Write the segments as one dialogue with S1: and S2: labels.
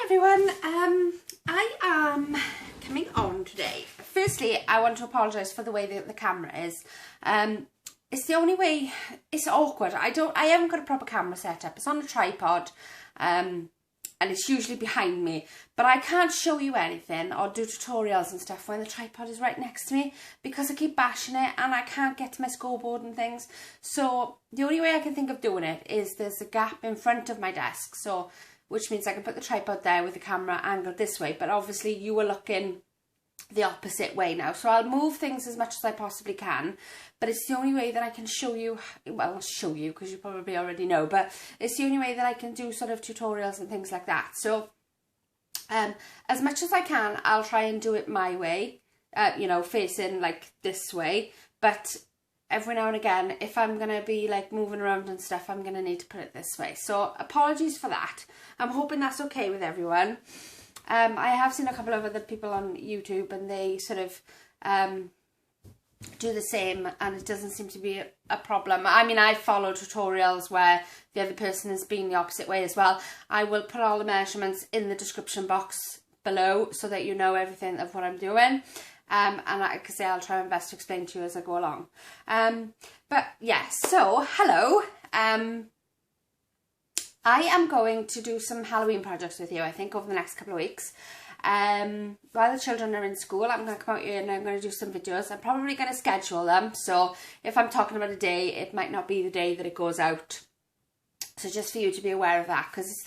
S1: Hi everyone, I am coming on today. Firstly, I want to apologise for the way that the camera is. It's the only way, it's awkward. I haven't got a proper camera set up. It's on a tripod and it's usually behind me. But I can't show you anything or do tutorials and stuff when the tripod is right next to me because I keep bashing it and I can't get to my scoreboard and things. So the only way I can think of doing it is there's a gap in front of my desk. So which means I can put the tripod there with the camera angled this way, but obviously you are looking the opposite way now. So I'll move things as much as I possibly can, but it's the only way that I can show you, well, not show you because you probably already know, but it's the only way that I can do sort of tutorials and things like that. So as much as I can, I'll try and do it my way, you know, facing like this way, but every now and again, if I'm going to be like moving around and stuff, I'm going to need to put it this way. So apologies for that. I'm hoping that's okay with everyone. I have seen a couple of other people on YouTube and they sort of do the same and it doesn't seem to be a problem. I mean, I follow tutorials where the other person has been the opposite way as well. I will put all the measurements in the description box below so that you know everything of what I'm doing. And like I say, I'll try my best to explain to you as I go along. But yeah, so hello. I am going to do some Halloween projects with you, I think, over the next couple of weeks. While the children are in school, I'm going to come out here and I'm going to do some videos. I'm probably going to schedule them. So if I'm talking about a day, it might not be the day that it goes out. So just for you to be aware of that, because it's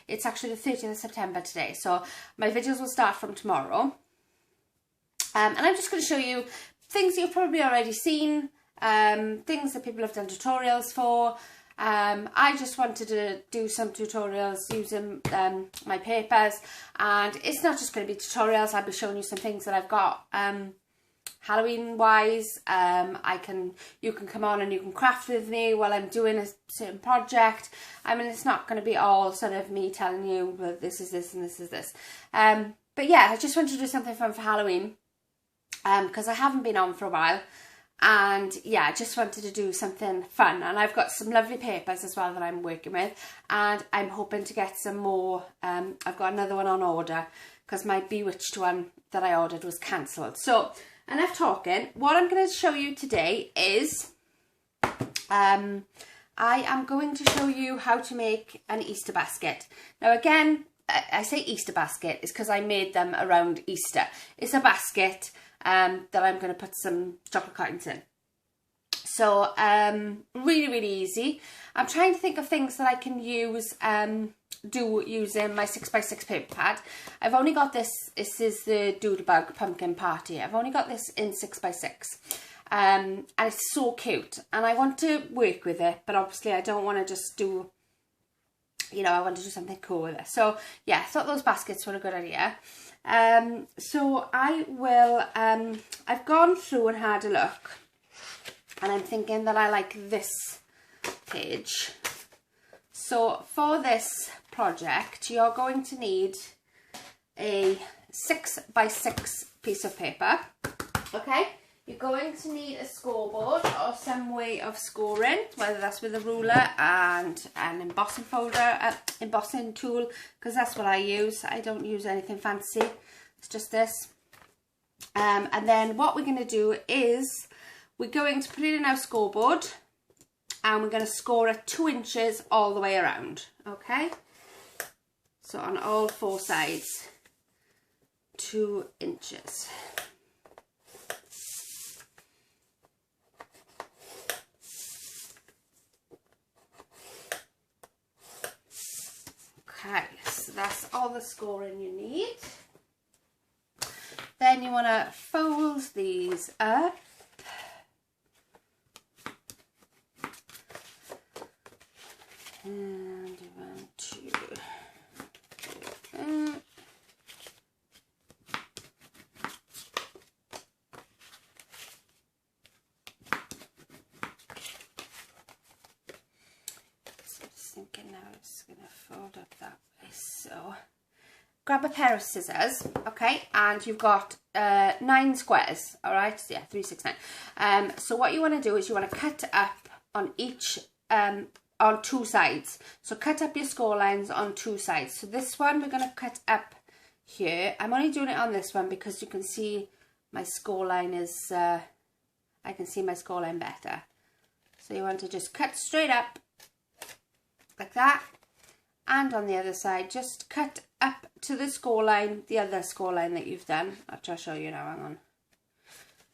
S1: it's actually the 30th of September today. So my videos will start from tomorrow. And I'm just going to show you things you've probably already seen, things that people have done tutorials for. I just wanted to do some tutorials using my papers, and it's not just going to be tutorials. I'll be showing you some things that I've got Halloween wise. You can come on and you can craft with me while I'm doing a certain project. I mean, it's not going to be all sort of me telling you, well, this is this and this is this. But yeah, I just wanted to do something fun for Halloween. Because I haven't been on for a while, and yeah, I just wanted to do something fun, and I've got some lovely papers as well that I'm working with, and I'm hoping to get some more. I've got another one on order because my Bewitched one that I ordered was cancelled. So enough talking. What I'm going to show you today is I am going to show you how to make an Easter basket. Now again, I say Easter basket is because I made them around Easter. It's a basket that I'm going to put some chocolate coins in. So really, really easy. I'm trying to think of things that I can use, using my 6x6 paper pad. I've only got this is the Doodlebug Pumpkin Party. I've only got this in 6x6. And it's so cute. And I want to work with it, but obviously I don't want to just do, you know, I want to do something cool with it. So yeah, I thought those baskets were a good idea. So I will, I've gone through and had a look, and I'm thinking that I like this page. So for this project, you're going to need a 6x6 piece of paper, okay? You're going to need a scoreboard or some way of scoring, whether that's with a ruler and an embossing folder, embossing tool, because that's what I use. I don't use anything fancy. It's just this. And then what we're going to do is we're going to put it in our scoreboard and we're going to score it 2 inches all the way around. Okay? So on all 4 sides, 2 inches. Okay, so that's all the scoring you need. Then you want to fold these up. And you want to do that. Thinking now I'm just going to fold up that way. So grab a pair of scissors, okay, and you've got 9 squares, all right? So yeah, 3, 6, 9. So what you want to do is you want to cut up on each on two sides. So cut up your score lines on two sides. So this one we're going to cut up here. I'm only doing it on this one because you can see my score line is, I can see my score line better. So you want to just cut straight up like that. And on the other side, just cut up to the score line, the other score line that you've done. I'll show you now, hang on.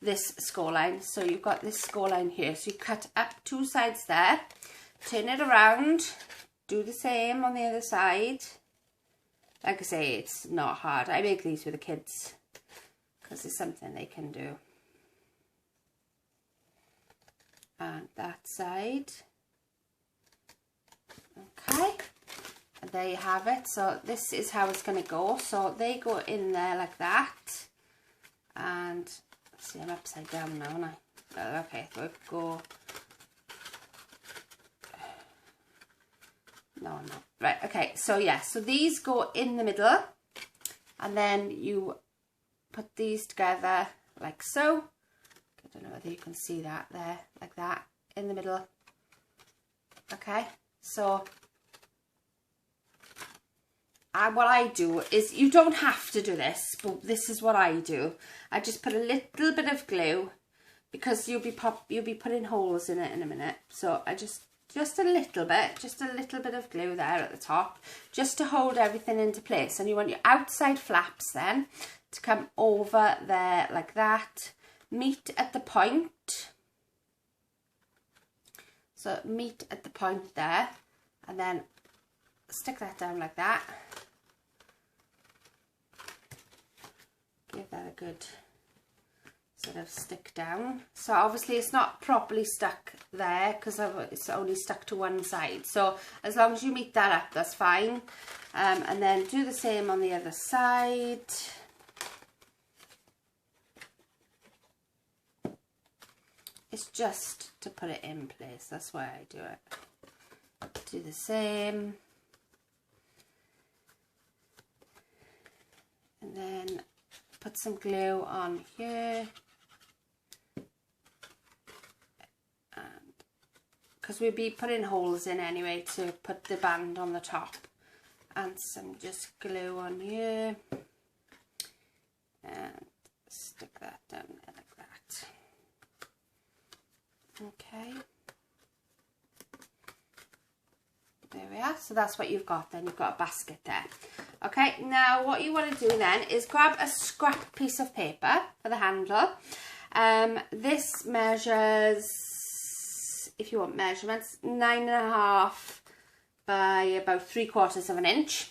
S1: This score line. So you've got this score line here. So you cut up two sides there, turn it around, do the same on the other side. Like I say, it's not hard. I make these with the kids because it's something they can do. And that side. Okay. And there you have it. So this is how it's going to go. So they go in there like that. And see, I'm upside down now, aren't I? Okay, so go. No, I'm not. Right, okay, so yeah, so these go in the middle. And then you put these together like so. I don't know whether you can see that there, like that, in the middle. Okay, so what I do is, you don't have to do this, but this is what I do. I just put a little bit of glue because you'll be putting holes in it in a minute. So I just a little bit of glue there at the top, just to hold everything into place. And you want your outside flaps then to come over there like that, meet at the point. So meet at the point there, and then stick that down like that. Give that a good sort of stick down. So obviously it's not properly stuck there because it's only stuck to one side. So as long as you meet that up, that's fine. And then do the same on the other side. It's just to put it in place. That's why I do it. Do the same. And then put some glue on here. Because we'll be putting holes in anyway to put the band on the top. And some just glue on here. And stick that down there like that. Okay. There we are. So that's what you've got then. You've got a basket there. Okay, now what you want to do then is grab a scrap piece of paper for the handle. This measures, if you want measurements, 9.5 by about 3/4 of an inch.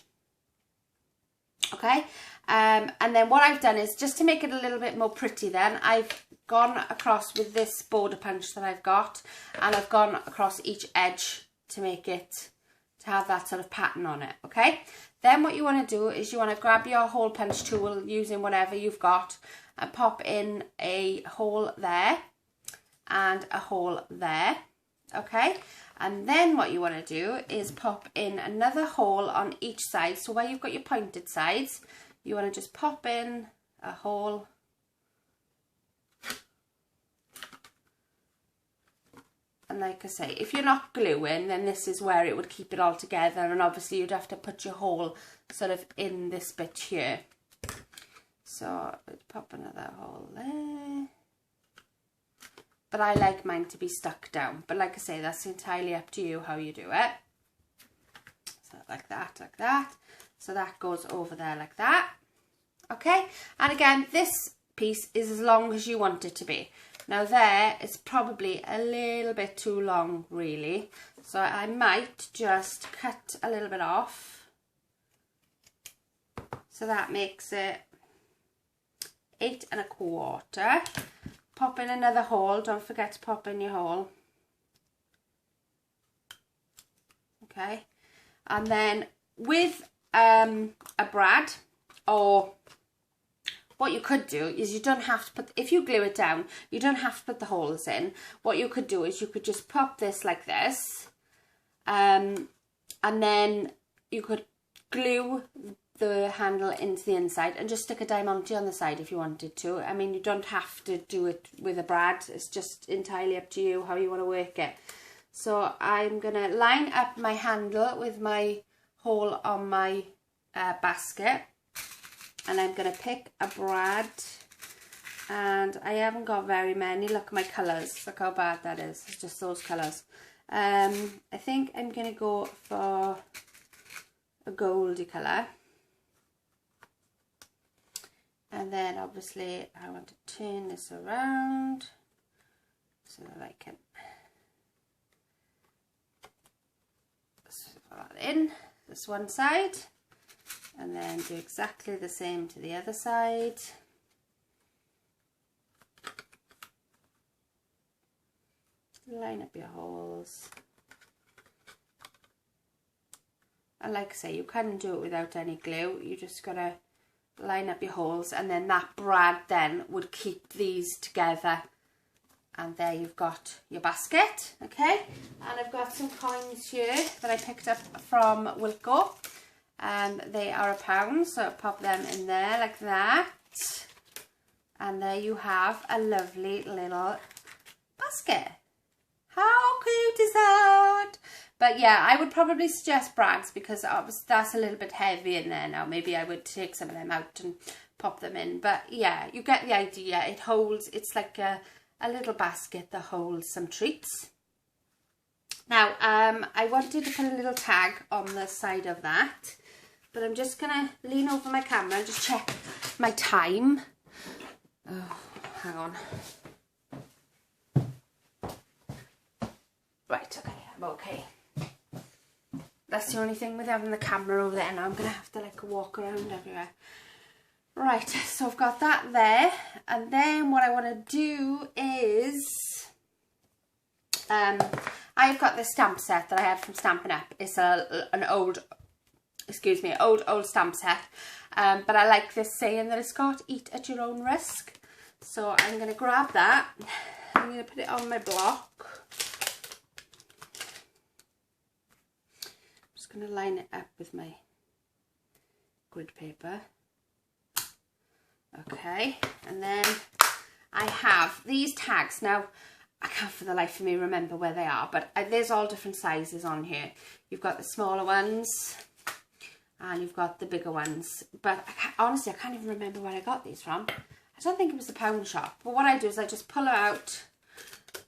S1: Okay, and then what I've done is, just to make it a little bit more pretty then, I've gone across with this border punch that I've got, and I've gone across each edge to make it, to have that sort of pattern on it. Okay, then what you want to do is you want to grab your hole punch tool using whatever you've got and pop in a hole there and a hole there. Okay, and then what you want to do is pop in another hole on each side. So where you've got your pointed sides, you want to just pop in a hole And like I say, if you're not gluing, then this is where it would keep it all together, and obviously you'd have to put your hole sort of in this bit here. So let's pop another hole there. But I like mine to be stuck down. But like I say, that's entirely up to you how you do it. So like that, like that. So that goes over there like that. Okay, and again, this piece is as long as you want it to be. Now there, it's probably a little bit too long, really. So I might just cut a little bit off. So that makes it 8 1/4. Pop in another hole. Don't forget to pop in your hole. Okay, and then with a brad, or what you could do is, you don't have to put, if you glue it down, you don't have to put the holes in. What you could do is you could just pop this like this, and then you could glue the handle into the inside and just stick a diamante on the side if you wanted to. I mean, you don't have to do it with a brad. It's just entirely up to you how you want to work it. So I'm going to line up my handle with my hole on my basket, and I'm going to pick a brad, and I haven't got very many. Look at my colours, look how bad that is. It's just those colours. I think I'm going to go for a goldy colour, and then obviously I want to turn this around so that I can put that in this one side, and then do exactly the same to the other side. Line up your holes, and like I say, you can do it without any glue. You just gotta line up your holes, and then that brad then would keep these together, and there you've got your basket. Okay, and I've got some coins here that I picked up from Wilko, and they are £1, so I'll pop them in there like that, and there you have a lovely little basket. How cute is that? But yeah, I would probably suggest brads, because obviously that's a little bit heavy in there now. Maybe I would take some of them out and pop them in. But yeah, you get the idea. It holds, it's like a little basket that holds some treats. Now, I wanted to put a little tag on the side of that, but I'm just going to lean over my camera and just check my time. Oh, hang on. Right, okay, I'm okay. That's the only thing with having the camera over there. Now I'm going to have to like walk around everywhere. Right, so I've got that there. And then what I want to do is, I've got this stamp set that I had from Stampin' Up. It's an old, excuse me, old stamp set. But I like this saying that it's got, eat at your own risk. So I'm going to grab that. I'm going to put it on my block. Going to line it up with my grid paper. Okay, and then I have these tags. Now I can't for the life of me remember where they are, but there's all different sizes on here. You've got the smaller ones and you've got the bigger ones, but honestly I can't even remember where I got these from. I don't think it was the pound shop, but what I do is I just pull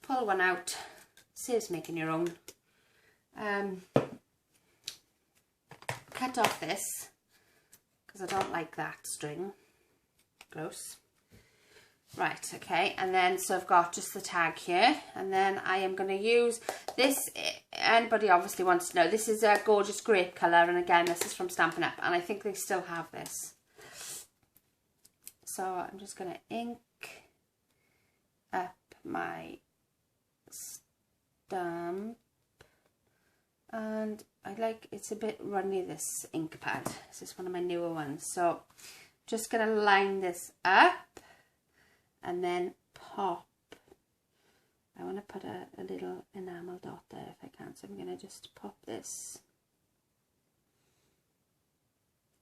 S1: one out, saves making your own. Cut off this because I don't like that string, gross. Right, okay, and then so I've got just the tag here, and then I am going to use this. Anybody obviously wants to know, this is a gorgeous grape colour, and again this is from Stampin' Up, and I think they still have this. So I'm just going to ink up my stamp, and I like, it's a bit runny, this ink pad. This is one of my newer ones. So just going to line this up and then pop. I want to put a little enamel dot there if I can. So I'm going to just pop this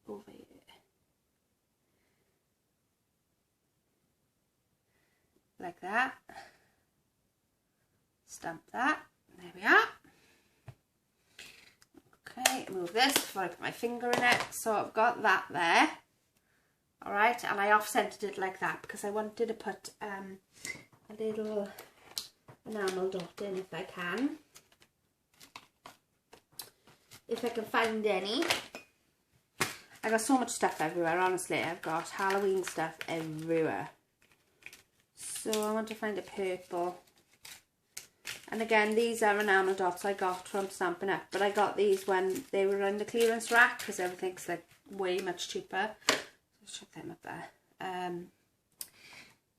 S1: over here. Like that. Stamp that. There we are. Okay, move this before I put my finger in it. So I've got that there. Alright, and I off-centered it like that because I wanted to put a little enamel dot in if I can. If I can find any. I got so much stuff everywhere, honestly. I've got Halloween stuff everywhere. So I want to find a purple. And again, these are enamel dots I got from Stampin' Up, but I got these when they were on the clearance rack because everything's like way much cheaper. Let's chuck them up there.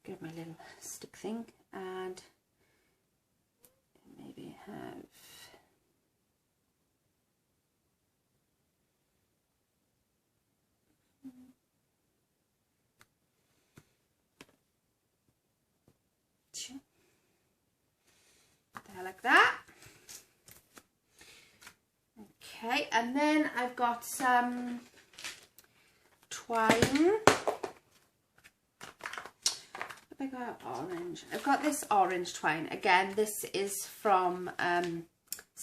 S1: Grab my little stick thing and maybe have there like that. Okay, and then I've got some twine. I got orange. I've got this orange twine. Again, this is from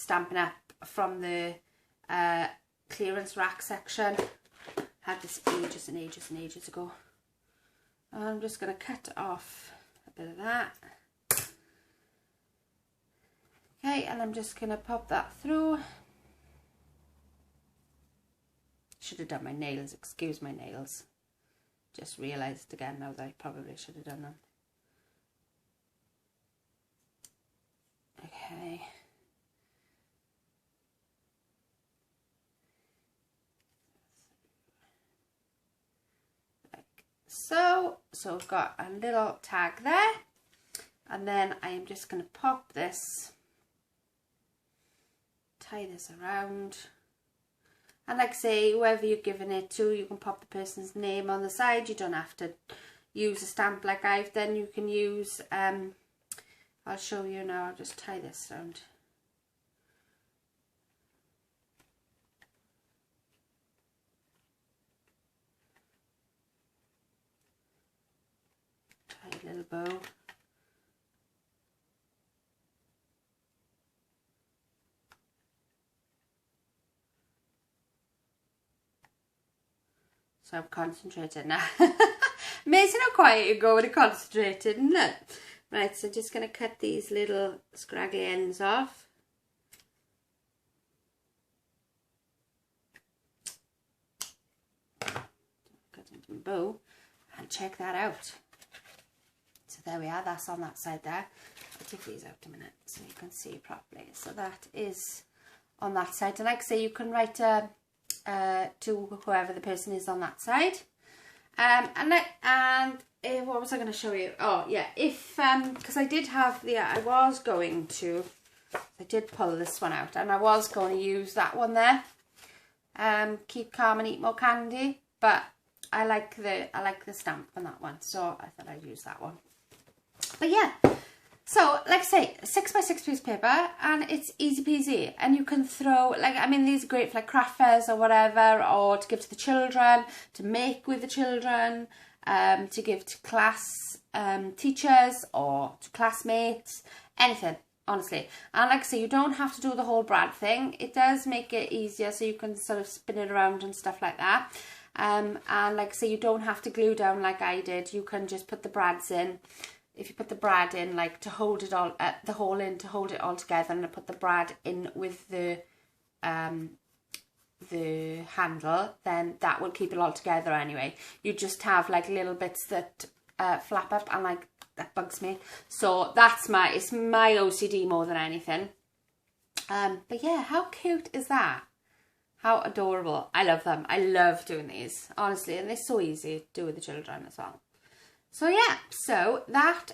S1: Stampin' Up from the clearance rack section. Had this ages and ages and ages ago. I'm just going to cut off a bit of that. Okay, and I'm just going to pop that through. Should have done my nails, excuse my nails. Just realised again now that I probably should have done them. Okay. Like so. So I've got a little tag there. And then I am just going to pop this, tie this around. And like I say, whoever you're giving it to, you can pop the person's name on the side. You don't have to use a stamp like I've done. You can use, I'll show you now. I'll just tie this around. Tie a little bow. So I'm concentrating now. Amazing how quiet you go when you're concentrated, isn't it? Right, so just going to cut these little scraggly ends off. Cut into my bow and check that out. So there we are, that's on that side there. I'll take these out a minute so you can see properly. So that is on that side. And like I say, you can write to whoever the person is on that side. What was I going to show you? Oh yeah, if because I did have I did pull this one out, and I was going to use that one there. Keep calm and eat more candy, but I like the stamp on that one, so I thought I'd use that one. But yeah. So, like I say, 6x6 piece of paper, and it's easy peasy. And you can throw, like, I mean, these are great for like craft fairs or whatever, or to give to the children, to make with the children, to give to class teachers or to classmates, anything, honestly. And like I say, you don't have to do the whole brad thing. It does make it easier, so you can sort of spin it around and stuff like that. And like I say, you don't have to glue down like I did. You can just put the brads in. If you put the brad in, like to hold it all, the hole in to hold it all together, and I put the brad in with the handle, then that will keep it all together anyway. You just have like little bits that flap up, and like that bugs me. So that's it's my OCD more than anything. But yeah, how cute is that? How adorable. I love them. I love doing these, honestly, and they're so easy to do with the children as well. So yeah, so that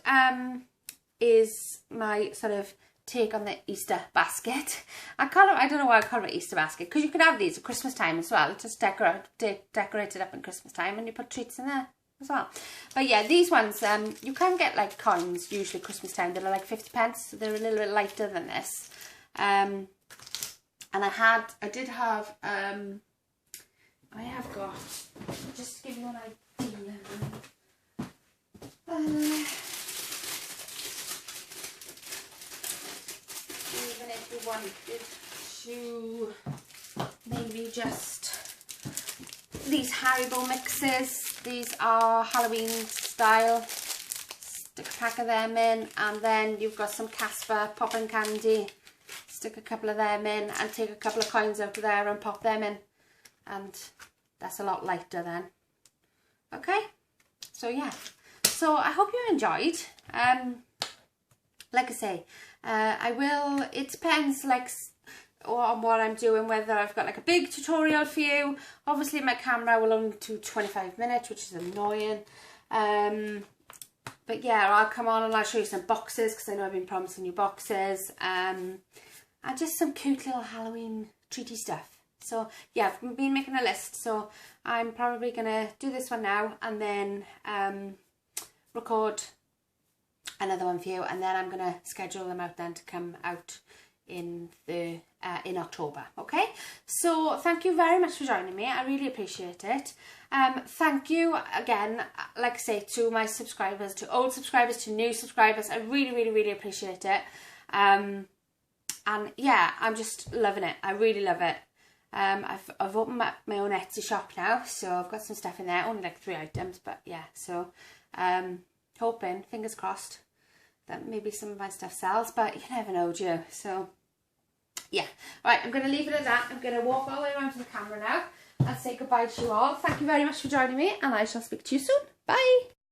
S1: is my sort of take on the Easter basket. I don't know why I call it Easter basket, because you could have these at Christmas time as well. Just decorate it up in Christmas time, and you put treats in there as well. But yeah, these ones, you can get like coins usually Christmas time that are like 50p, so they're a little bit lighter than this. And I have got, just to give you an idea. Even if you wanted to maybe just these Haribo mixes, these are Halloween style, stick a pack of them in, and then you've got some Casper popping candy, stick a couple of them in, and take a couple of coins out of there and pop them in, and that's a lot lighter then. Okay, so yeah. So I hope you enjoyed. Like I say, it depends like on what I'm doing, whether I've got like a big tutorial for you. Obviously my camera will only do 25 minutes, which is annoying. But yeah, I'll come on and I'll show you some boxes, because I know I've been promising you boxes. And just some cute little Halloween treaty stuff. So yeah, I've been making a list, so I'm probably going to do this one now, and then record another one for you, and then I'm going to schedule them out then to come out in October. Okay, so thank you very much for joining me. I really appreciate it. Thank you again, like I say, to my subscribers, to old subscribers, to new subscribers. I really appreciate it. And yeah, I'm just loving it. I really love it. I've opened my own Etsy shop now, so I've got some stuff in there, only like 3 items, but yeah, so hoping, fingers crossed, that maybe some of my stuff sells, but you never know, do you? So yeah, right, I'm going to leave it at that. I'm going to walk all the way around to the camera now and say goodbye to you all. Thank you very much for joining me, and I shall speak to you soon. Bye.